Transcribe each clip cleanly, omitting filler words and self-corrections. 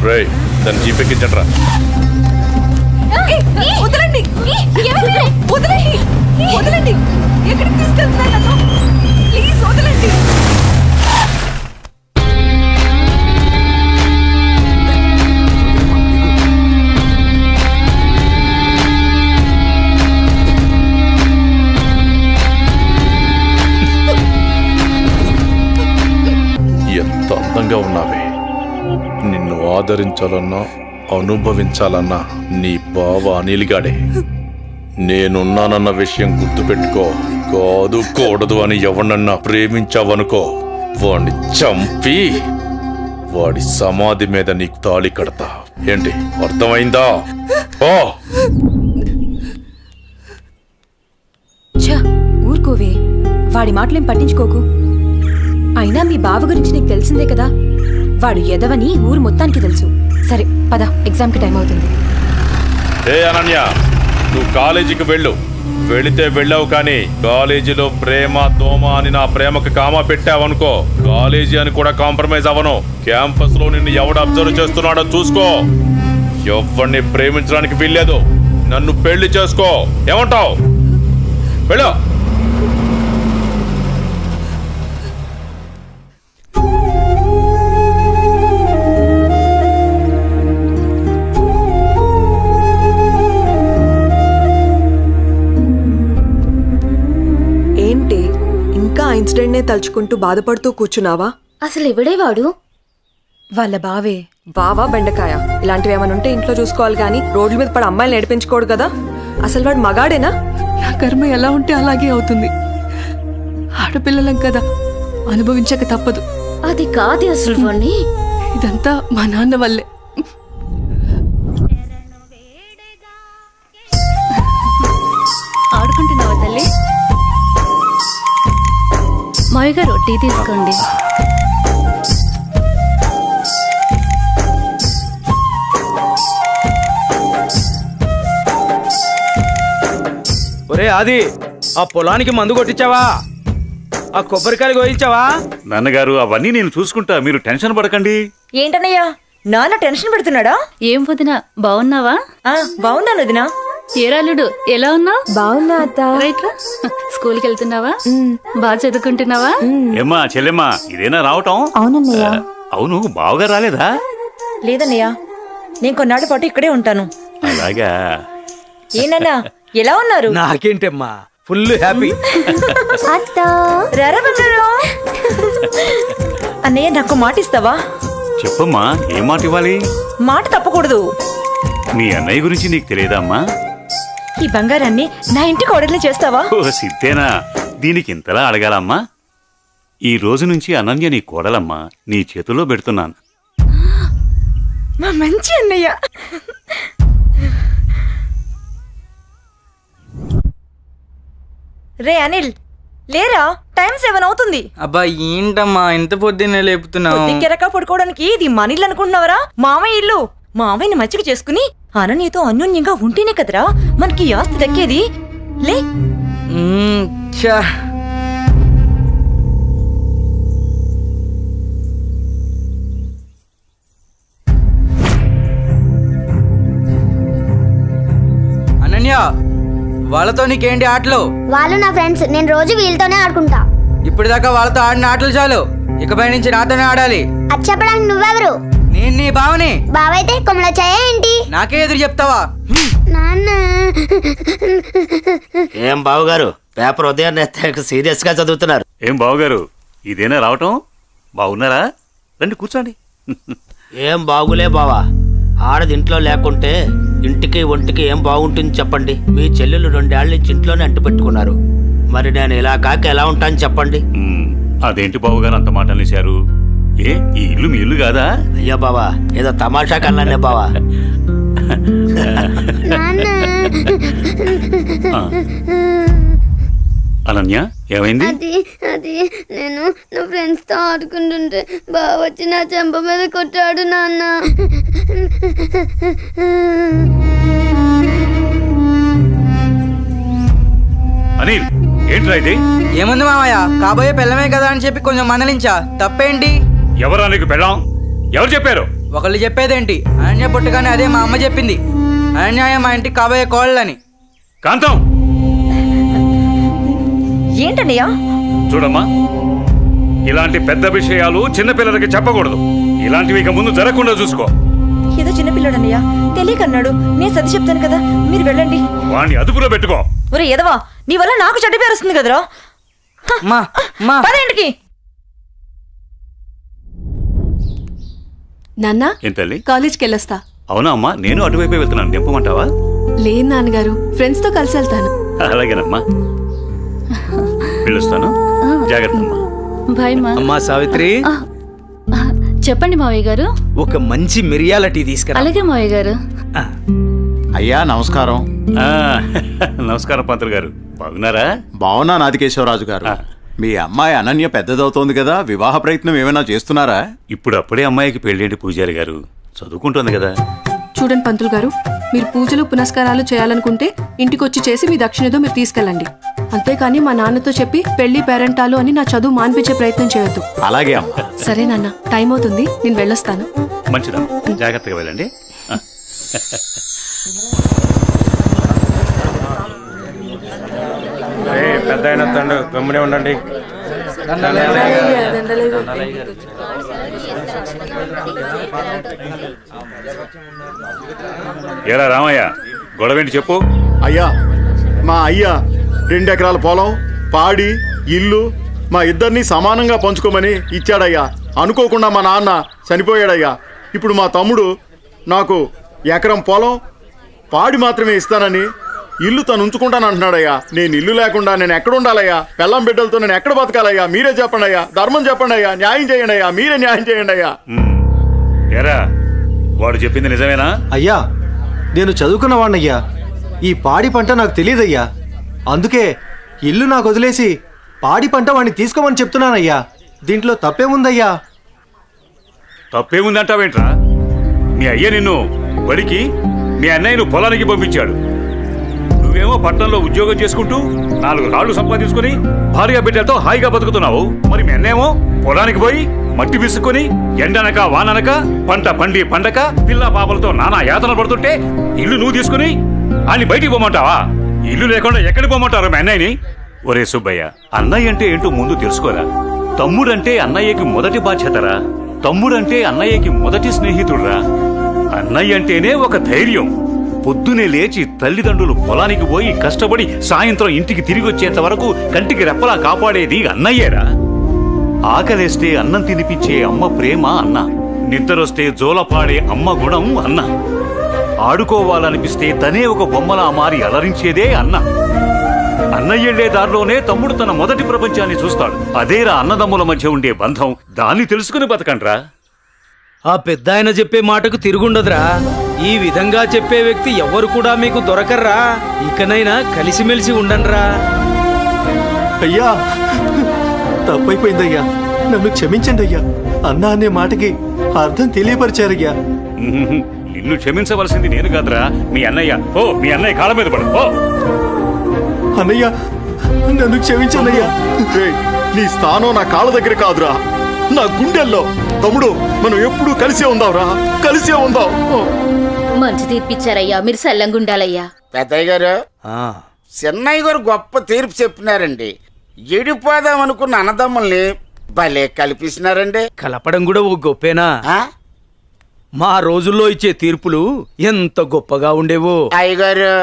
రే దాన్ని జీపెక్కించట్రా. వదలండి వదలండి వదలండి, ఎక్కడికి తీసుకెళ్తున్నారు నన్ను? ప్లీజ్ వదలండి. ఎంత అందంగా ఉన్నావే. నిన్ను ఆదరించాలన్నా అనుభవించాలన్నా నీ బావ అనిల్గాడే. నేనున్నానన్న విషయం గుర్తుపెట్టుకో. కాదు కూడదు అని ఎవరినన్నా ప్రేమించావనుకో, వాడిని చంపి వాడి సమాధి మీద నీకు తాళి కడతా. ఏంటి అర్థమైందా? ఓ ఊరుకోవే, వాడి మాటలేం పట్టించుకోకు. అయినా మీ బావ గురించి నీకు తెలిసిందే కదా, వాడు ఎదవని ఊరు మొత్తానికి తెలుసు. సరే పద, ఎగ్జామ్కి టైం అవుతుంది. ఏ అనన్య, నువ్వు కాలేజీకి వెళ్ళు. వెళితే వెళ్ళావు కానీ కాలేజీలో ప్రేమ దోమ అని నా ప్రేమకు కామా పెట్టావనుకో, కాలేజీ అని కూడా కాంప్రమైజ్ అవ్వను. క్యాంపస్ లో నిన్ను ఎవడు అబ్జర్వ్ చేస్తున్నాడో చూసుకో. ఎవరిని ప్రేమించడానికి వీల్లేదు. నన్ను పెళ్లి చేసుకో. ఏమంటావు? వెళ్ళు. ఏంటి ఇంకా ఇన్సిడెంట్ నే తలుచుకుంటూ బాధపడుతూ కూర్చున్నావా? అసలు ఎవడే వాడు? వాళ్ళ బావే. బావా బెండకాయ ఇలాంటివి ఏమైనా ఉంటే ఇంట్లో చూసుకోవాలి గానీ రోడ్ల మీద పడి అమ్మాయిలు నడిపించుకోడు కదా. అసలు వాడు మగాడేనా? నా కర్మ ఎలా ఉంటే అలాగే అవుతుంది. ఆడపిల్లలం కదా, అనుభవించక తప్పదు. అది కాదు అసలు వాణ్ణి. ఇదంతా మా నాన్న వల్లే. ఆడుకుంటున్నావా తల్లి? మావి గారు టీ తీసుకోండి. ఒరే ఆది, ఆ పొలానికి మందు కొట్టించావా? ఆ కొబ్బరికాయలు కోయించావా? నాన్నగారు అవన్నీ నేను చూసుకుంటా, మీరు టెన్షన్ పడకండి. ఏంటన్నయ్యా, నాన్న టెన్షన్ పెడుతున్నాడా? ఏం వదినా, బాగున్నావా? బాగున్నాను వదినా. ఏరాలుడు ఎలా ఉన్నావు? బాగున్నా అత్త. రైట్ రా. స్కూల్కి వెళ్తున్నావా? బాగా చదువుకుంటున్నావా? ఏమ్మా చెల్లెమ్మా, ఇదేనా రావటం? అవునన్నయ్యా. అవును, బావగా రాలేదా? లేదన్నయ్యా, నేను కొన్నాళ్ళ పాటు ఇక్కడే ఉంటాను. అలాగా. ఏనన్నా, ఎలా ఉన్నారు? నాకేంటమ్మా, ఫుల్ హ్యాపీ. రారా బంగారం. అన్నయ్య, నాకు మాట ఇస్తావా? చెప్పమ్మా, ఏం మాట ఇవ్వాలి? మాట తప్పకూడదు. మీ అన్నయ్య గురించి నీకు తెలియదా అమ్మా? ఈ బంగారాన్ని నా ఇంటికి ఆర్డర్ని చేస్తావా? ఓ సిద్ధేనా, దీనికి ఇంతలా అడగాలమ్మా? ఈ రోజు నుంచి అనన్య నీ కోడలమ్మా, నీ చేతుల్లో పెడుతున్నాను. మా మంచి అన్నయ్య. రే అనిల్, లేరా, టైం 7 అవుతుంది. అబ్బా ఏంటమ్మా ఇంత పొద్దున్నే లేపుతున్నావు? కెరక పడుకోవడానికి ఇది మన ఇల్లు అనుకుంటున్నావరా? మామయ్య ఇల్లు. మామయ్యని మచ్చిక చేసుకుని అనన్యతో అన్యోన్యంగా ఉంటేనే కదరా మనకి ఈ ఆస్తి దక్కేది. లే. అనన్య, వాళ్ళతో నీకేంటి ఆటలు? వాళ్ళు నా ఫ్రెండ్స్, నేను రోజు వీళ్ళతోనే ఆడుకుంటా. ఇప్పటిదాకా వాళ్ళతో ఆడిన ఆటలు చాలు, ఇకపై నుంచి నాతోనే ఆడాలి. అది చెప్పడానికి నువ్వెవరు? నేను నీ బావని. బావైతే కొమ్మల చాయ ఏంటి? నాకే ఎదురు చెప్తావా? నాన్న. ఏం బావగారు, పేపర్ ఉదయాన్నే సీరియస్ గా చదువుతున్నారు. ఏం బావగారు, ఇదేనా రావటం? బాగున్నారా? రండి కూర్చోండి. ఏం బాగులే బావా, ఆడది ఇంట్లో లేకుంటే ఇంటికి ఒంటికి ఏం బాగుంటుంది చెప్పండి. మీ చెల్లెలు 2 ఏళ్ల నుంచి ఇంట్లోనే అంటు పెట్టుకున్నారు. మరి నేను ఇలా కాక ఎలా ఉంటాను చెప్పండి. అదేంటి బావగారు అంత మాట అనేశారు? ఏ, ఈ ఇల్లు మీ ఇల్లు కాదా? అయ్యో బావా, ఏదో తమాషా కన్నానే బావా. అనన్య, ఏమైంది? అది నేను నా ఫ్రెండ్స్ తో ఆడుకుంటుంటే బావ వచ్చి నా చెంప మీద కొట్టాడు నాన్న. అనిల్, ఏంట్రా ఇది? ఏముంది మామయ్య, కాబోయే పిల్లమే కదా అని చెప్పి కొంచెం మందలించా, తప్పేంటి? ఎవరా నీకు పెళ్ళాం? ఎవరు చెప్పారు? ఒకళ్ళు చెప్పేదేంటి, అనన్య పుట్టగానే అదే మా అమ్మ చెప్పింది, అనన్య మా ఇంటికి కాబోయే కోళ్ళని. కాంతం, ఏంటన్నయ్యా? చూడమ్మా, ఇలాంటి పెద్ద విషయాలు చిన్నపిల్లలకి చెప్పకూడదు. ఇలాంటివి ఇక ముందు జరగకుండా చూసుకో. ఏదో చిన్నపిల్లడన్నయ్య, తెలియకన్నాడు. నేను సర్ది చెప్తాను కదా, మీరు వెళ్ళండి. వాణ్ణి అదుపులో పెట్టుకో. ఒరే ఎదవా, నీ వల్ల నాకు చెడ్డ పేరు వస్తుంది కదరా. మా మా పదేంటికి నాన్న ఏం తల్లి? కాలేజ్కి వెళ్ళొస్తా. అవునా అమ్మా, నేను అటువైపే వెళ్తున్నాను. దింపమంటావా? లేదు నాన్నగారు, ఫ్రెండ్స్ తో కలిసి వెళ్తాను. అలాగేనమ్మా, పిలుస్తాను. జాగ్రత్త అమ్మా. బాయ్ మా. అమ్మా సావిత్రి, చెప్పండి మావయ్య గారు. ఒక మంచి మిరియాల టీ తీసుకురా. అలాగే మావయ్య గారు. అయ్యా నమస్కారం. ఆ, నమస్కారం పంతులు గారు, బాగున్నారా? బావున్నా నాదికేశ్వరరాజు గారు. మీ అమ్మాయి అనన్య పెద్దదవుతోంది కదా, వివాహ ప్రయత్నం ఏమైనా చేస్తున్నారా? ఇప్పుడు అప్పుడే అమ్మాయికి పెళ్ళేంటి పూజారి గారు, చదువుకుంటుంది కదా. చూడండి పంతులు గారు, మీరు పూజలు పునస్కారాలు చేయాలనుకుంటే ఇంటికొచ్చి చేసి మీ దక్షిణతో మీరు తీసుకెళ్ళండి. అంతేకాని మా నాన్నతో చెప్పి పెళ్లి పేరెంటాలు అని నా చదువు మాన్పించే ప్రయత్నం చేయొద్దు. అలాగే అమ్మా. సరే నాన్న, టైం అవుతుంది, నేను వెళ్ళొస్తాను. మంచిదమ్మా, జాగ్రత్తగా వెళ్ళండి. పెద్ద అయిన తండ్రి గమ్మునే ఉండండి. ఏరా రామయ్య, గొడవేంటి చెప్పు. అయ్యా, మా అయ్యా 2 ఎకరాల పొలం, పాడి, ఇల్లు మా ఇద్దరిని సమానంగా పంచుకోమని ఇచ్చాడయ్యా. అనుకోకుండా మా నాన్న చనిపోయాడయ్యా. ఇప్పుడు మా తమ్ముడు నాకు ఎకరం పొలం, పాడి మాత్రమే ఇస్తానని, ఇల్లు తను ఉంచుకుంటానంటున్నాడయ్యా. నేను ఇల్లు లేకుండా నేను ఎక్కడ ఉండాలయ్యా? పెళ్ళం బిడ్డలతో నేను ఎక్కడ బతకాలయ్యా? మీరే చెప్పండి అయ్యా, ధర్మం చెప్పండి అయ్యా, న్యాయం చేయండి అయ్యా, మీరే న్యాయం చేయండి అయ్యా. ఏరా, వాడు చెప్పింది నిజమేనా? అయ్యా, నేను చదువుకున్న వాణ్ణయ్యా. ఈ పాడి పంట నాకు తెలియదయ్యా. అందుకే ఇల్లు నాకు వదిలేసి పాడి పంట వాడిని తీసుకోమని చెప్తున్నానయ్యా. దీంట్లో తప్పేముందయ్యా? తప్పేముందంటావేంట్రా? మీ అయ్య నిన్ను బడికి, మీ అన్నయ్యను పొలానికి పంపించాడు. నువ్వేమో పట్టణంలో ఉద్యోగం చేసుకుంటూ 4 రాళ్లు సంపాదించుకుని భార్య బిడ్డలతో హాయిగా బతుకుతున్నావు. మరి మీ అన్నేమో పొలానికి పోయి మట్టి విసుక్కుని ఎండనక వాననక పంట పండి పండక పిల్ల పాపలతో నానా యాతన పడుతుంటే ఇల్లు నువ్వు తీసుకుని ఆయన బయటికి పోమంటావా? ఇల్లు లేకుండా ఎక్కడికి పోమంటారు మీ అన్నయ్యని? ఒరే సుబ్బయ్య, అన్నయ్య అంటే ఏంటో ముందు తెలుసుకోరా. తమ్ముడంటే అన్నయ్యకి మొదటి బాధ్యతరా. తమ్ముడంటే అన్నయ్యకి మొదటి స్నేహితుడురా. అన్నయ్య అంటేనే ఒక ధైర్యం. పొద్దునే లేచి తల్లిదండ్రులు పొలానికి పోయి కష్టపడి సాయంత్రం ఇంటికి తిరిగి వచ్చేంత వరకు కంటికి రెప్పలా కాపాడేది అన్నయ్యేరా. ఆకలేస్తే అన్నం తినిపించే అమ్మ ప్రేమ అన్న, నిద్రొస్తే జోలపాడే అమ్మ గుణం అన్న, ఆడుకోవాలనిపిస్తే తనే ఒక బొమ్మలా మారి అలరించేదే అన్న. అన్నయ్యెళ్లే దారిలోనే తమ్ముడు తన మొదటి ప్రపంచాన్ని చూస్తాడు. అదేరా అన్నదమ్ముల మధ్య ఉండే బంధం. దాన్ని తెలుసుకుని బతకండ్రా. ఆ పెద్ద ఆయన చెప్పే మాటకు తిరుగుండదురా. ఈ విధంగా చెప్పే వ్యక్తి ఎవరు కూడా మీకు దొరకర్రా. ఇకనైనా కలిసిమెలిసి ఉండండిరా. అయ్యా, తప్పైపోయిందయ్యా, నన్ను క్షమించండి అయ్యా. అన్నా అనే మాటకి అర్థం తెలియపరిచారయ్యా. నిన్ను క్షమించవలసింది నేను కాదురా, మీ అన్నయ్య. ఓ, మీ అన్నయ్య కాళ్ళ మీద పడు. ఓ అన్నయ్య, నన్ను క్షమించనయ్యా. నీ స్థానం నా కాళ్ళ దగ్గర కాదురా, నా గుండెల్లో. తమ్ముడు, మనం ఎప్పుడూ కలిసే ఉందాంరా, కలిసే ఉందాం. మంచి తీర్పిచ్చారయ్యా, మీరు సల్లంగుండాలయ్యా. పెద్దయ్య గారు, చిన్నయ్య గారు గొప్ప తీర్పు చెప్పినారండి. ఎడిపోదాం అనుకున్న అన్నదమ్ముల్ని భలే కల్పిస్తున్నారండి. కలపడం కూడా ఓ గొప్పేనా? మా రోజుల్లో ఇచ్చే తీర్పులు ఎంత గొప్పగా ఉండేవో. అయ్యగారు,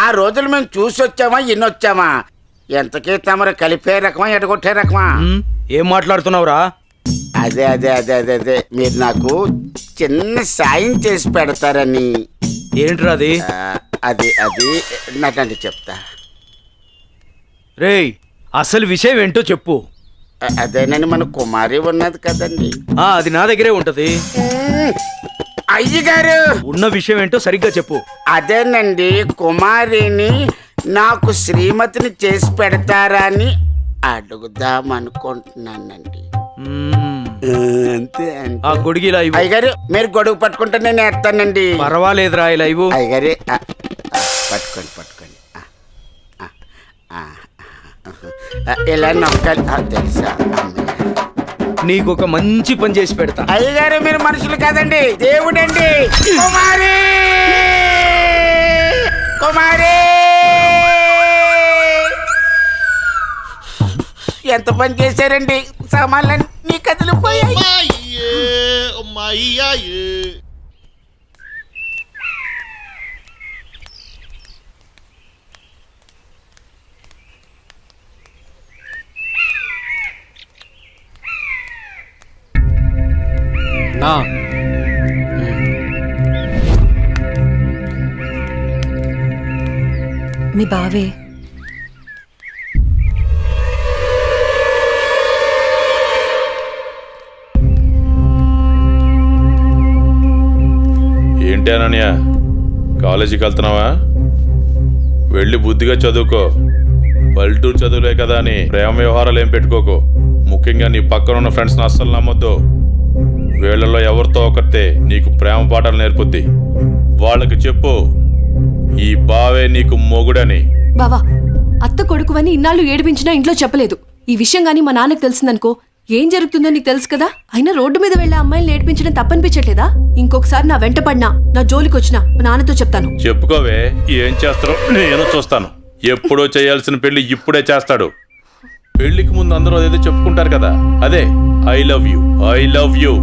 ఆ రోజులు మేము చూసొచ్చామా ఎన్నొచ్చామా? ఎంతకీ తమరు కలిపే రకమా ఎడగొట్టే రకమా? ఏం మాట్లాడుతున్నావురా? అదే అదే అదే అదే అదే మీరు నాకు చిన్న సాయం చేసి పెడతారని. ఏంట్రా అది? అది అది నాకంటే చెప్తా. రేయ్, అసలు విషయం ఏంటో చెప్పు. అదేనండి, మన కుమారి ఉన్నది కదండి. అది నా దగ్గరే ఉంటది. అయ్యగారు, ఉన్న విషయం ఏంటో సరిగ్గా చెప్పు. అదేనండి, కుమారిని నాకు శ్రీమతిని చేసి పెడతారా అని అడుగుదాం అనుకుంటున్నానండి. అంతే ఆ గొడుగు ఇలా ఇవ్వు. అయ్యగారు, మీరు గొడుగు పట్టుకుంటే నేను ఎత్తానండి. పర్వాలేదురా, ఇలా ఇవ్వు. అయ్యగారు, పట్టుకోండి పట్టుకోండి. ఇలా నొక్కాలి, తెలుసా? నీకు ఒక మంచి పని చేసి పెడతా. అయ్యగారు మీరు మనుషులు కాదండి, దేవుడండి. కుమారి కుమారి ఎంత పని చేశారండి, సామాన్లన్నీ కదిలిపోయాయి. నా మీ బావే. ఏంటి అనన్య, కాలేజీకి వెళ్తున్నావా? వెళ్ళి బుద్ధిగా చదువుకో. పల్లెటూరు చదువులే కదా అని ప్రేమ వ్యవహారాలు ఏం పెట్టుకోకు. ముఖ్యంగా నీ పక్కన ఉన్న ఫ్రెండ్స్ని అస్సలు నమ్మొద్దు. వీళ్ళల్లో ఎవరితో ఒకరితే నీకు ప్రేమ పాఠాలు నేర్పుద్ది. వాళ్ళకి చెప్పు ఈ బావే నీకు మొగుడని. బావా, అత్త కొడుకువని ఇన్నాళ్ళు ఏడిపించినా ఇంట్లో చెప్పలేదు. ఈ విషయం గానీ మా నాన్నకు తెలిసిందనుకో ఏం జరుగుతుందో నీకు తెలుసు కదా. అయినా రోడ్డు మీద వెళ్ళే అమ్మాయిలు ఏడిపించడం తప్పనిపించట్లేదా? ఇంకొకసారి నా వెంట పడినా, నా జోలికి వచ్చినా మా నాన్నతో చెప్తాను. చెప్పుకోవే, ఏం చేస్తారో నేను చూస్తాను. ఎప్పుడో చేయాల్సిన పెళ్లి ఇప్పుడే చేస్తాడు. పెళ్లికి ముందు అందరూ అదేదో చెప్పుకుంటారు కదా, అదే I love you, I love you.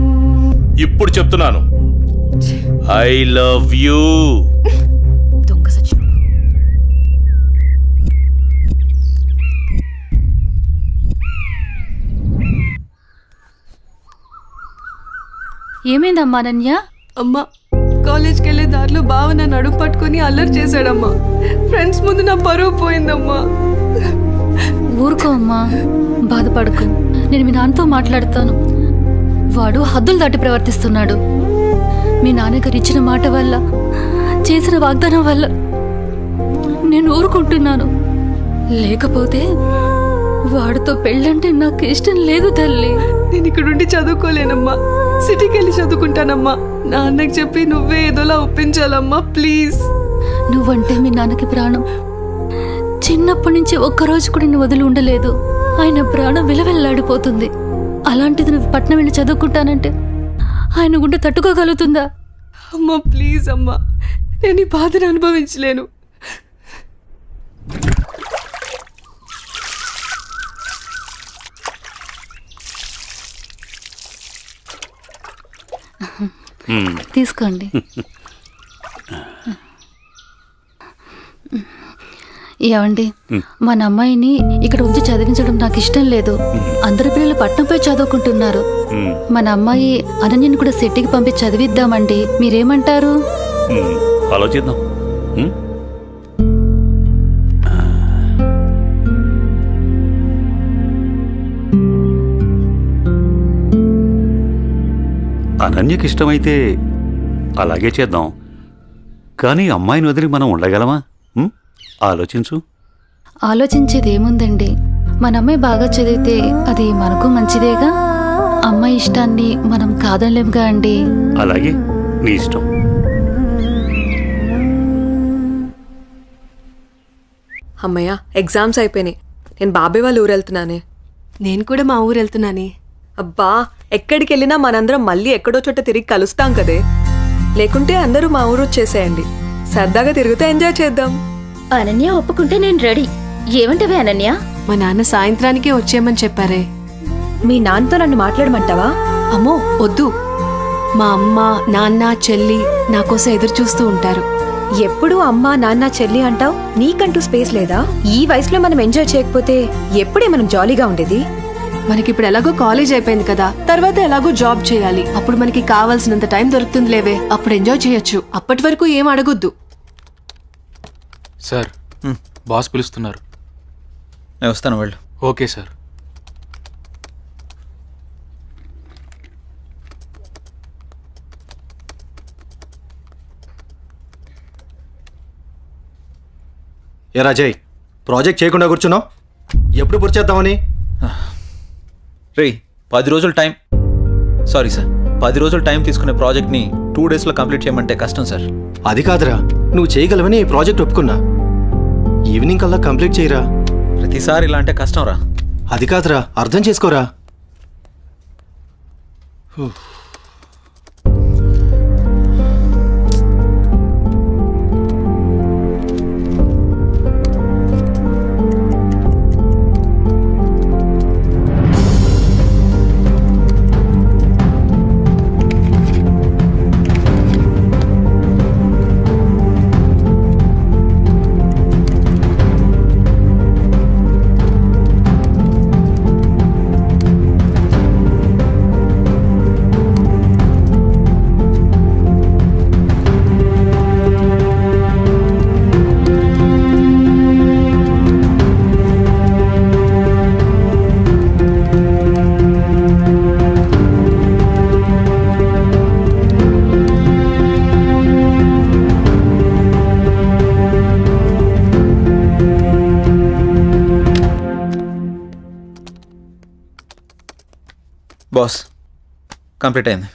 ఇప్పుడు చెప్తున్నాను, ఐ లవ్ యూ. దొంగ సచ్చినోడు. ఏమైందమ్మా అనన్య? అమ్మా, కాలేజ్కి వెళ్ళే దారిలో బావ నా నడుము పట్టుకుని అల్లరి చేశాడమ్మా. ఫ్రెండ్స్ ముందు నా పరువు పోయిందమ్మా. ఊరుకో అమ్మా, బాధపడకు. నేను మీ నాన్నతో మాట్లాడతాను. వాడు హద్దులు దాటి ప్రవర్తిస్తున్నాడు. మీ నాన్నగారు ఇచ్చిన మాట వల్ల, చేసిన వాగ్దానం వల్ల నేను ఊరుకుంటున్నాను. లేకపోతే వాడితో పెళ్ళంటే నాకు ఇష్టం లేదు తల్లి. నేను ఇక్కడుండి చదువుకోలేనమ్మా, సిటీకి వెళ్ళి చదువుకుంటానమ్మా. నాన్నకి చెప్పి నువ్వే ఏదోలా ఒప్పించాలమ్మా, ప్లీజ్. నువ్వంటే మీ నాన్నకి ప్రాణం. చిన్నప్పటి నుంచి ఒక్కరోజు కూడా నేను వదిలి ఉండలేదు. ఆయన ప్రాణం విలవెల్లాడిపోతుంది. అలాంటిది నువ్వు పట్నం వెళ్ళి చదువుకుంటానంటే ఆయన గుండె తట్టుకోగలుగుతుందా? అమ్మా ప్లీజ్ అమ్మా, నేను ఈ బాధను అనుభవించలేను. తీసుకోండి. ఏమండి, మన అమ్మాయిని ఇక్కడ ఉంచి చదివించడం నాకు ఇష్టం లేదు. అందరి పిల్లలు పట్నంపై చదువుకుంటున్నారు. మన అమ్మాయి అనన్యని కూడా సిటీకి పంపి చదివిద్దామండి. మీరేమంటారు? ఆలోచిద్దాం. అనన్యకి ఇష్టమైతే అలాగే చేద్దాం. కానీ అమ్మాయిని వదిలి మనం ఉండగలమా? ఆలోచించు. ఆలోచించేది ఏముందండి, మన అమ్మాయి బాగా చదివితే అది మనకు మంచిదేగా. అమ్మాయి ఇష్టాన్ని మనం కాదనలేముగా అండి. అలాగే, నీ ఇష్టం. అమ్మయ్య, ఎగ్జామ్స్ అయిపోయినాయి. నేను బాబాయ్ వాళ్ళ ఊరు వెళ్తున్నానే. నేను కూడా మా ఊరు వెళ్తున్నానే. అబ్బా, ఎక్కడికి వెళ్ళినా మనందరం మళ్ళీ ఎక్కడో చోట తిరిగి కలుస్తాం కదే. లేకుంటే అందరూ మా ఊరు వచ్చేసేయండి, సరదాగా తిరుగుతూ ఎంజాయ్ చేద్దాం. అనన్య ఒప్పుకుంటే నేను రెడీ. ఏమంటవే అనన్య? మా నాన్న సాయంత్రానికే వచ్చేయమని చెప్పారే. మీ నాన్నతో నన్ను మాట్లాడమంటావా? అమ్మో వద్దు, మా అమ్మ నాన్న చెల్లి నా కోసం ఎదురు చూస్తూ ఉంటారు. ఎప్పుడు అమ్మా నాన్న చెల్లి అంటావు? నీకంటూ స్పేస్ లేదా? ఈ వయసులో మనం ఎంజాయ్ చేయకపోతే ఎప్పుడే మనం జాలీగా ఉండేది? మనకిప్పుడు ఎలాగో కాలేజ్ అయిపోయింది కదా, తర్వాత ఎలాగో జాబ్ చేయాలి. అప్పుడు మనకి కావాల్సినంత టైం దొరుకుతుంది లేవే, అప్పుడు ఎంజాయ్ చేయొచ్చు. అప్పటి వరకు ఏం అడగొద్దు. సార్, బాస్ పిలుస్తున్నారు. నేను వస్తాను, వెళ్ళు. Okay sir. ఏ రాజయ్, ప్రాజెక్ట్ చేయకుండా కూర్చున్నావు? ఎప్పుడు పూర్తి చేద్దామని? రే, 10 రోజులు టైం. సారీ సార్, 10 రోజులు టైం తీసుకునే ప్రాజెక్ట్ని 2 డేస్లో కంప్లీట్ చేయమంటే కష్టం సార్. అది కాదురా, నువ్వు చేయగలవని ఈ ప్రాజెక్ట్ ఒప్పుకున్నా. ఈవినింగ్ కల్లా కంప్లీట్ చేయరా. ప్రతిసారి ఇలా అంటే కష్టం రా. అది కాదురా, అర్థం చేసుకోరా. బాస్ కంప్లీట్ అయింది.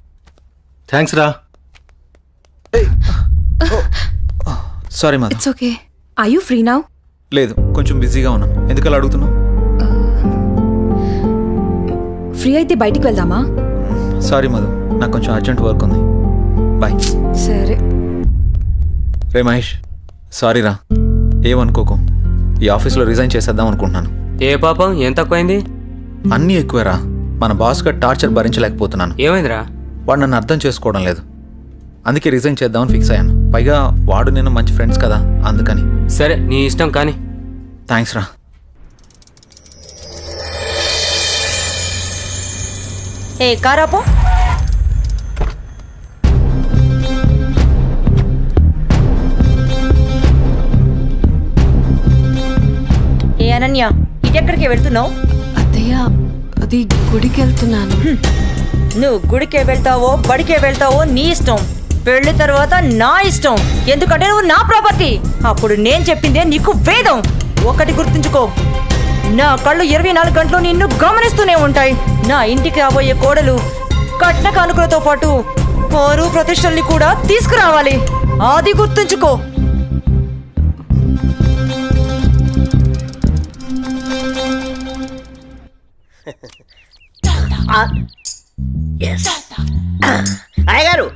థ్యాంక్స్ రా. Sorry Madhu. It's okay. I you free now? లేదు, కొంచెం బిజీగా ఉన్నాను. ఎందుకలా అడుగుతున్నావు? ఫ్రీ అయితే బయటికి వెళ్దామా? సారీ మధు, నాకు కొంచెం అర్జెంట్ వర్క్ ఉంది. బాయ్. సరే. రే మహేష్, సారీ రా, ఏమనుకోకు. ఈ ఆఫీస్లో రిజైన్ చేసేద్దాం అనుకుంటున్నాను. ఏ పాపం, ఏం తక్కువైంది? అన్నీ ఎక్కువేరా. మన బాస్గా టార్చర్ భరించలేకపోతున్నాను. ఏమైందిరా? వాడు నన్ను అర్థం చేసుకోవడం లేదు. అందుకే రిజైన్ చేద్దామని ఫిక్స్ అయ్యాను. పైగా వాడు నేను మంచి ఫ్రెండ్స్ కదా, అందుకని. సరే, నీ ఇష్టం కానీ. థ్యాంక్స్ రా. ఏ కారాపో. ఏ అనన్య, ఇటెక్కడికి వెళ్తున్నావు? అత్తయ్య, అది గుడికి వెళ్తున్నాను. నువ్వు గుడికే వెళ్తావో బడికే వెళ్తావో నీ ఇష్టం. పెళ్లి తర్వాత నా ఇష్టం. ఎందుకంటే నువ్వు నా ప్రాపర్టీ. అప్పుడు నేను చెప్పిందే నీకు వేదం. ఒకటి గుర్తుంచుకో, నా కళ్ళు 24 గంటలు నిన్ను గమనిస్తూనే ఉంటాయి. నా ఇంటికి రాబోయే కోడలు కట్న కానుకలతో పాటు పరువు ప్రతిష్టల్ని కూడా తీసుకురావాలి. అది గుర్తుంచుకో. అయ్యగారు,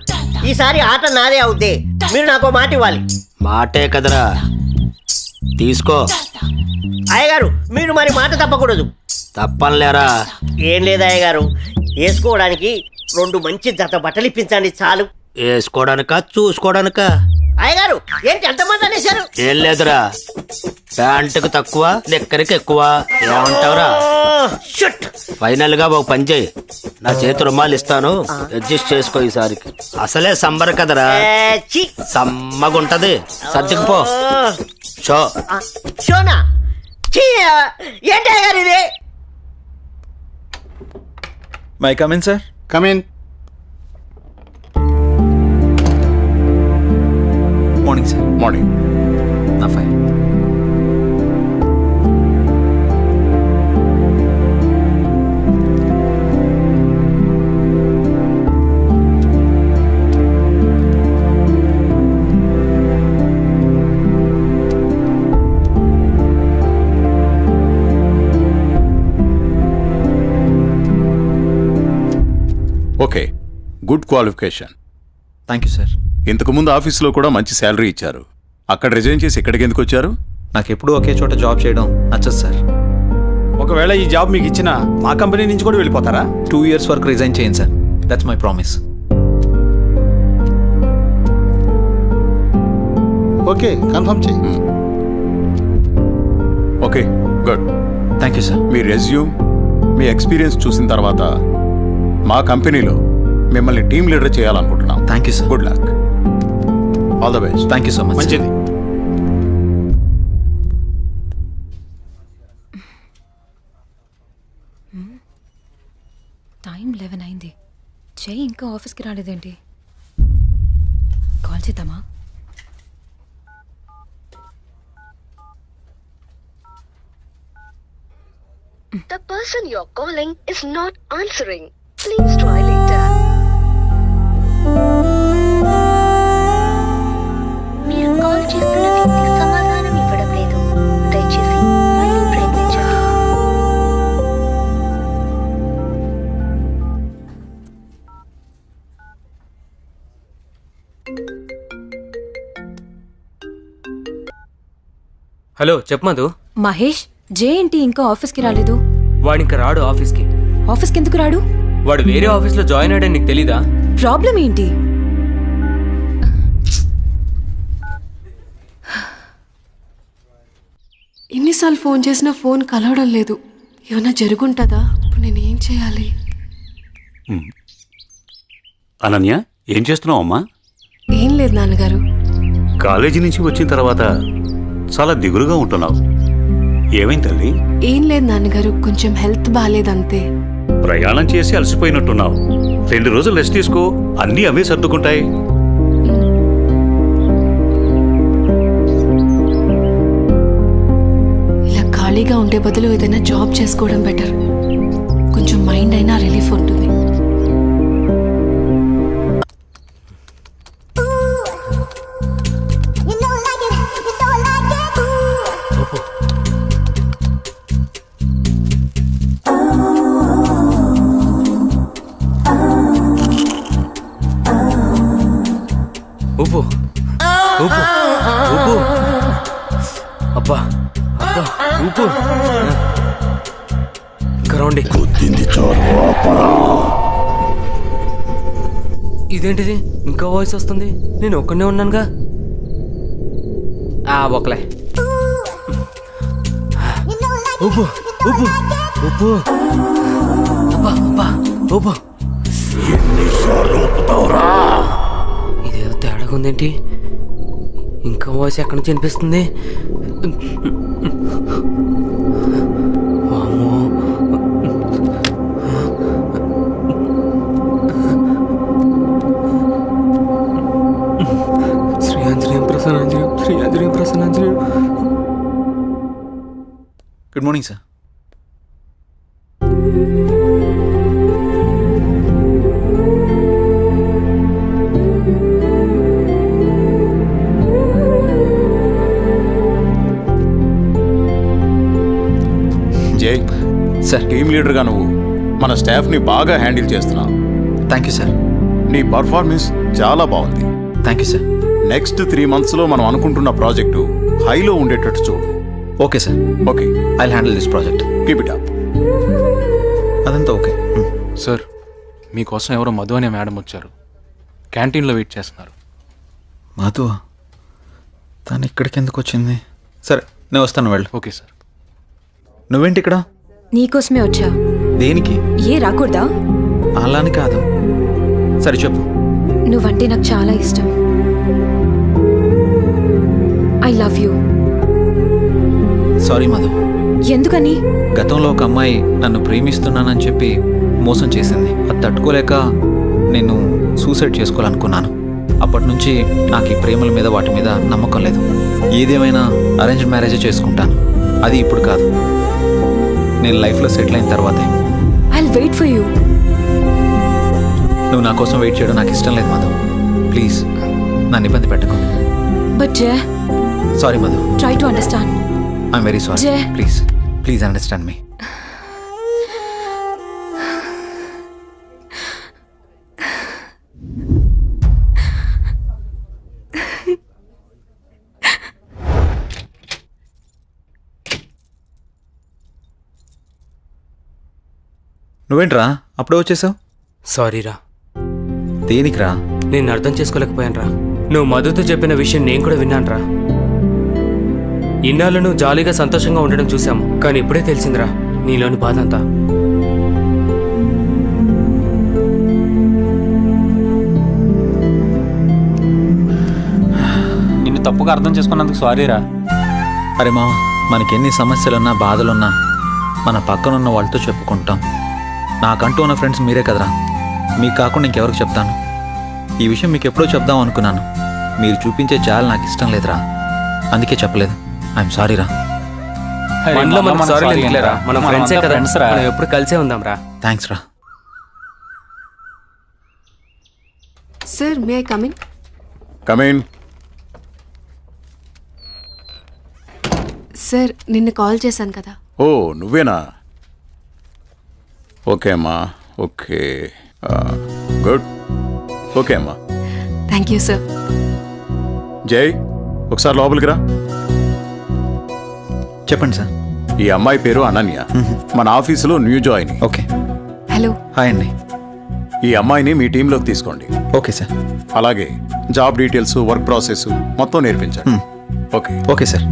ఈసారి ఆట నాదే అవుద్ది. మీరు నాకు మాట ఇవ్వాలి. మాటే కదరా, తీసుకో. అయ్యగారు, మీరు మరి మాట తప్పకూడదు. తప్పనిలేరా? ఏం లేదు అయ్యగారు, వేసుకోవడానికి 2 మంచి జత బట్టలు ఇప్పించండి చాలు. వేసుకోవడానికా చూసుకోవడానికా? అయ్యగారు, ఏంటి ఎంతమంది అనేశారు? ఏం లేదురా, ప్యాంటుకు తక్కువ లెక్కరికి ఎక్కువ. ఏమంటావురా? ఫైనల్ గా ఒక పని చేయి, నా చేతి రుమాలు ఇస్తాను, అడ్జస్ట్ చేసుకో ఈసారికి. అసలే సంబర కదరా, సమ్మగుంటది. సర్దుకుపో. షో షోనా? ఏంటి అయ్యగారు ఇది? May come in sir. Come in. Morning sir. Morning. నా file. Okay, good qualification. Thank you sir. ఇంతకుముందు ఆఫీస్లో కూడా మంచి శాలరీ ఇచ్చారు. అక్కడ రిజైన్ చేసి ఇక్కడికి ఎందుకు వచ్చారు? నాకు ఎప్పుడూ ఒకే చోట జాబ్ చేయడం నచ్చదు సార్. ఒకవేళ ఈ జాబ్ మీకు ఇచ్చిన మా కంపెనీ నుంచి కూడా వెళ్ళిపోతారా? 2 years వరకు రిజైన్ చేయండి sir. That's my promise. Okay, confirm చేయి. Okay, good. Thank you sir. మీ రెజ్యూమ్, మీ ఎక్స్పీరియన్స్ చూసిన తర్వాత మా కంపెనీలో మిమ్మల్ని టీమ్ లీడర్ చేయాలనుకుంటున్నాం. Thank you sir. Good luck. All the best. Thank you so much. మంచిది. టైం 11 అయింది. చెయ్యి ఇంకా ఆఫీస్కి రాలేదేంటి? కాల్ చేద్దామా? The person you're calling is not answering. Please try later. మీరు కాల్ చేస్తున్న వ్యక్తి సమాధానం ఇవ్వడం లేదు. దయచేసి మళ్ళీ ప్రయత్నించండి. హలో చెప్పు మధు. మహేష్ జే ఏంటి ఇంకా ఆఫీస్కి రాలేదు? వాడు ఇంకా రాడు ఆఫీస్కి. ఆఫీస్కి ఎందుకు రాడు? వాడు వేరే ఆఫీస్లో జాయిన్ అయ్యాడని నీకు తెలీదా? ప్రాబ్లం ఏంటి? ఎన్నిసార్లు ఫోన్ చేసినా ఫోన్ కలవడం లేదు. ఏమన్నా జరుగుంటుందా? ఇప్పుడు నేను ఏం చేయాలి? అనన్య, ఏం చేస్తున్నావు అమ్మా? ఏం లేదు నాన్నగారు. కాలేజీ నుంచి వచ్చిన తర్వాత చాలా దిగులుగా ఉంటున్నావు. ఏమైంది తల్లి? ఏం లేదు నాన్నగారు, కొంచెం హెల్త్ బాగాలేదంతే. ప్రయాణం చేసి అలసిపోయినట్టున్నావు. 2 రోజులు రెస్ట్ తీసుకో, అన్నీ అవే సర్దుకుంటాయి. ఇలా ఖాళీగా ఉండే బదులు ఏదైనా జాబ్ చేసుకోవడం బెటర్. కొంచెం మైండ్ అయినా రిలీఫ్ ఉంటుంది. ఊపు ఊపు ఊపు. అబ్బా అబ్బా ఊపు. ఇంకా రండి. ఇదేంటిది ఇంకా వాయిస్ వస్తుంది? నేను ఒక్కనే ఉన్నానుగా. ఒకలే. ఊపు ఊపు ఊపు. అబ్బా అబ్బా ఊపు. ఇదేదో తేడాగా ఉందేంటి? ఇంకా వాయిస్ ఎక్కడి నుంచి వినిపిస్తుంది? వామ్మో. శ్రీ ఆంజనేయం ప్రసన్నాంజనేయం, శ్రీ ఆంజనేయం ప్రసన్నాంజనేయం. Good morning sir. Jai sir, team లీడర్గా నువ్వు మన స్టాఫ్ని బాగా హ్యాండిల్ చేస్తున్నావు. Thank you sir. నీ పర్ఫార్మెన్స్ చాలా బాగుంది. Thank you sir. నెక్స్ట్ 3 monthsలో మనం అనుకుంటున్న ప్రాజెక్టు హైలో ఉండేటట్టు చూడు. Okay sir. Okay, I handle this project. Keep it up. అదంతా ఓకే. సార్, మీకోసం ఎవరో మధు అనే మేడం వచ్చారు. క్యాంటీన్లో వెయిట్ చేస్తున్నారు. మధు? తను ఇక్కడికి ఎందుకు వచ్చింది? సరే, నేను వస్తాను, వెళ్ళు. Okay sir. నువ్వేంటి ఇక్కడ? నీకోసమే వచ్చా. దేనికి? ఏ రాకూడదా? అలాని కాదు. సరే చెప్పు. నువ్వంటే నాకు చాలా ఇష్టం. I love you. Sorry Madhu. ఎందుకని? గతంలో ఒక అమ్మాయి నన్ను ప్రేమిస్తున్నానని చెప్పి మోసం చేసింది. అది తట్టుకోలేక నేను సూసైడ్ చేసుకోవాలనుకున్నాను. అప్పటి నుంచి నాకు ఈ ప్రేమల మీద వాటి మీద నమ్మకం లేదు. ఏదేమైనా అరేంజ్ మ్యారేజే చేసుకుంటాను. అది ఇప్పుడు కాదు, నేను లైఫ్లో సెటిల్ అయిన తర్వాతే. I will wait for you. నువ్వు నా కోసం వెయిట్ చేయడం నాకు ఇష్టం లేదు మధు. ప్లీజ్ నన్ను ఇబ్బంది పెట్టకు. But Jai, sorry Madhu. Try to understand. I'm very sorry. Jai, please please understand me. నువ్వేంట్రా అప్పుడే వచ్చేసావు? సారీరా. దేనికిరా? నేను అర్థం చేసుకోలేకపోయానురా. నువ్వు మధుతో చెప్పిన విషయం నేను కూడా విన్నానురా. ఇన్నాళ్ళు నువ్వు జాలీగా సంతోషంగా ఉండడం చూసాము, కానీ ఇప్పుడే తెలిసిందిరా నీలోని బాధ అంతా. నిన్ను తప్పుగా అర్థం చేసుకున్నందుకు సారీరా. అరే మామ, మనకెన్ని సమస్యలున్నా బాధలున్నా మన పక్కనున్న వాళ్ళతో చెప్పుకుంటాం. నాకంటూ ఉన్న ఫ్రెండ్స్ మీరే కదరా. మీకు కాకుండా ఇంకెవరికి చెప్తాను? ఈ విషయం మీకు ఎప్పుడో చెప్దాం అనుకున్నాను. మీరు చూపించే జాలి నాకు ఇష్టం లేదురా, అందుకే చెప్పలేదు. ఐఎమ్ సారీ రా. మనలో మనం సారీలు ఎందుకులేరా? మనం ఫ్రెండ్సే కదా, మనం ఎప్పుడు కలిసే ఉందాం రా. థ్యాంక్స్ రా. Sir, may I come in? Come in. Sir, నిన్న కాల్ చేశాను కదా. ఓ, నువ్వేనా? ఓకే అమ్మా, ఓకే, గుడ్. ఓకే అమ్మా. Thank you sir. జై, ఒకసారి లోపలికి రా. చెప్పండి సార్. ఈ అమ్మాయి పేరు అనన్య, మన ఆఫీసులో new join. Okay. Hello. Hi అండి. ఈ అమ్మాయిని మీ టీంలోకి తీసుకోండి. Okay sir. అలాగే జాబ్ డీటెయిల్స్, వర్క్ ప్రాసెస్ మొత్తం నేర్పించండి. ఓకే. Okay sir.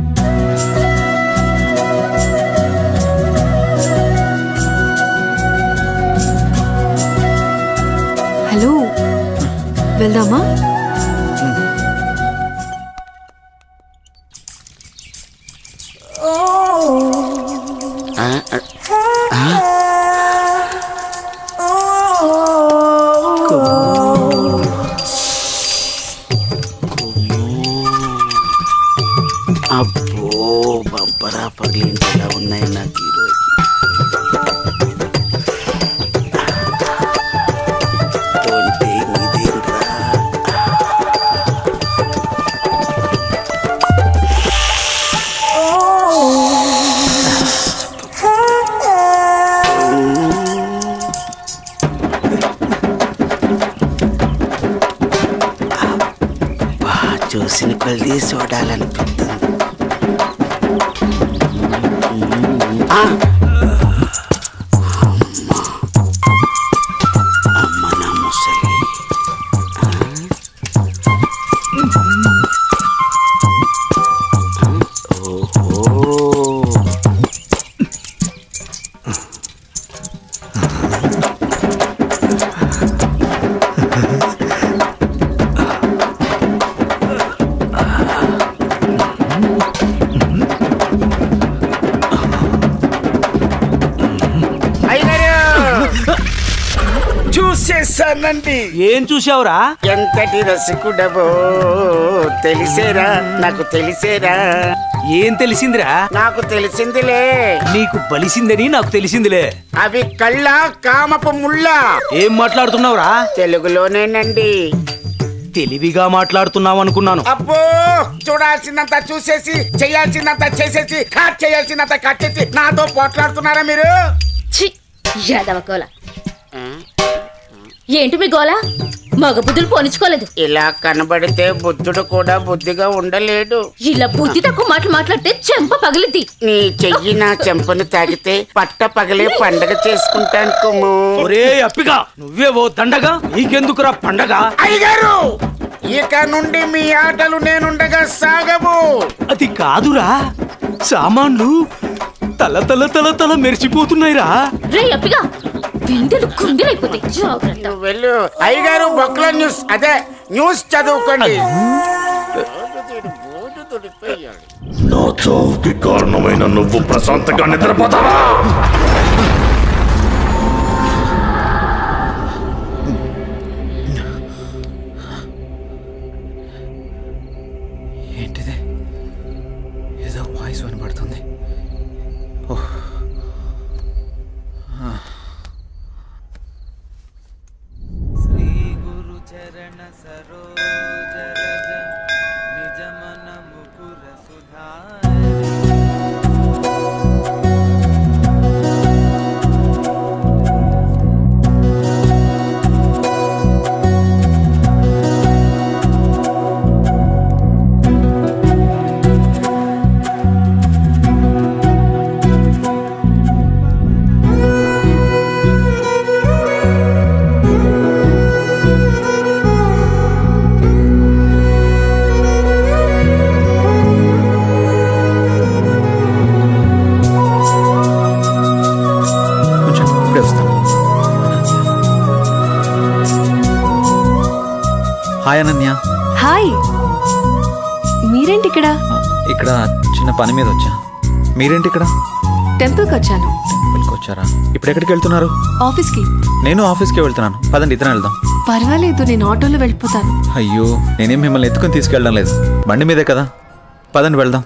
హలో, వెళ్దామా? అబ్బో, బంపరా పగిలించేలా ఉన్నాయి నాకు ఈరోజు. చూసిన కొద్ది చూడాలనిపిస్తుంది. అమ్మ నా ముసలి. చూసేసానండి. ఏం చూసావురా? ఎంతటి రసికుడవో తెలిసేరా, నాకు తెలిసేరా. ఏం తెలిసిందిరా? నాకు తెలిసిందిలే. నీకు బలిసిందని నాకు తెలిసిందిలే. అవి కళ్ళ కామపు ముళ్ళ. ఏం మాట్లాడుతున్నావురా? తెలుగులోనేనండి. తెలివిగా మాట్లాడుతున్నావు అనుకున్నాను. అబ్బో, చూడాల్సిందంతా చూసేసి, చేయాల్సిందంతా చేసేసి, కట్ చేయాల్సిందంతా కట్ చేసి నాతో పోట్లాడుతున్నారా మీరు? యాదవకోల ఏంటి మీ గోల? మగ బుద్ధులు పోనిచ్చుకోలేదు. ఇలా కనబడితే బుద్ధుడు కూడా బుద్ధిగా ఉండలేడు. ఇలా బుద్ధి తక్కువ మాటలు మాట్లాడితే చెంప పగిలిద్ది. నీ చెయ్యి నా చెంపను తాకితే పట్ట పగలే పండగ చేసుకుంటాను కుమ్ము. ఒరే అప్పిగా, నువ్వే ఓ దండగా, నీకెందుకురా పండగ? అయ్యగారు, ఇక నుండి మీ ఆటలు నేనుండగా సాగవు. అది కాదురా, సామాన్లు తల తల తల తల మెరిచిపోతున్నాయిరా. రే అప్పిగా, బిందెలు కుండెలైపోతాయి. జాగ్రత్త. వెళ్ళు అయ్యగారు, బొక్కల న్యూస్, అదే న్యూస్ చదువుకోండి. నా చావుకి కారణమైన నువ్వు ప్రశాంతంగా నిద్రపోతావా? ఏంటిది? ఏదో వాయిస్ వినబడుతుంది. ఓహ్. శ్రీ గురు చరణ సరోజ రజ నిజ మన ముకుర సుధార. ఇప్పుడే వస్తాను. హాయ్ అనన్య. హాయ్, మీరేంటి ఇక్కడ? ఇక్కడ చిన్న పని మీద వచ్చా. మీరేంటి ఇక్కడ? టెంపుల్కి వచ్చాను. టెంపుల్కి వచ్చారా? ఇప్పుడు ఎక్కడికి వెళ్తున్నారు? ఆఫీస్కి. నేను ఆఫీస్కే వెళ్తున్నాను. పదండి, ఇద్దరం వెళ్దాం. పర్వాలేదు, నేను ఆటోలో వెళ్ళిపోతాను. అయ్యో, నేనేం మిమ్మల్ని ఎత్తుకుని తీసుకెళ్ళడం లేదు, బండి మీదే కదా. పదండి వెళ్దాం.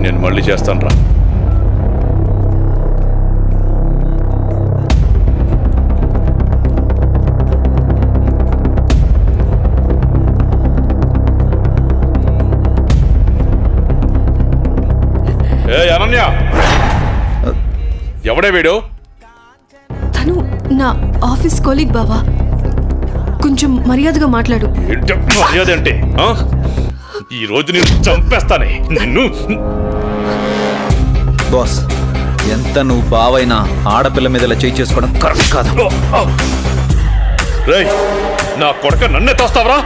నేను మళ్ళీ చేస్తాను రా. ఏ అనన్య, ఎవడే వీడు? తను నా ఆఫీస్ కొలీగ్ బావా. కొంచెం మర్యాదగా మాట్లాడు. ఏంటి మర్యాద అంటే ఆ? ఈ రోజు నేను చంపేస్తానే నిన్ను. బాస్, ఎంత నువ్వు బావైనా ఆడపిల్ల మీద ఇలా చేయి చేసుకోవడం కరెక్ట్ కాదు. రేయ్, నా కొడక నన్నే తోస్తావరా?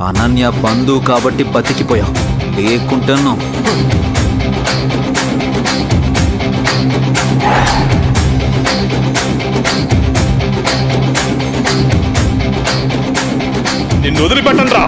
అనన్య బంధువు కాబట్టి బతికిపోయావు, లేకుంటున్నావు. నిన్ను వదిలిపెట్టండి రా.